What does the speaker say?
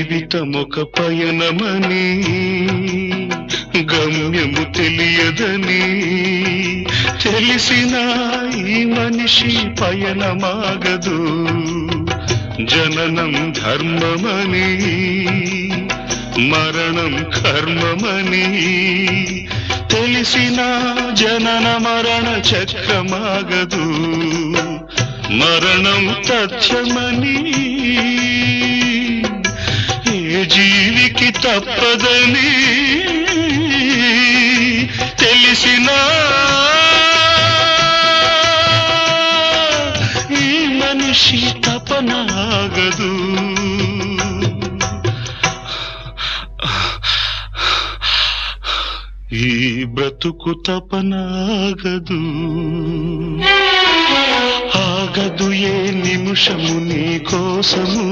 జీవితమొక పయనమని గమ్యము తెలియదని తెలిసిన ఈ మనిషి పయనమాగదు. జననం ధర్మమని మరణం కర్మమని తెలిసిన జనన మరణ చక్రమాగదు. మరణం తథ్యమని ఏ జీవికి తప్పదని తెలిసిన ఈ మనిషి తపనాగదు. ఈ బ్రతుకు తపనాగదు. ఆగదు ఏ నిమిషము నీ కోసము.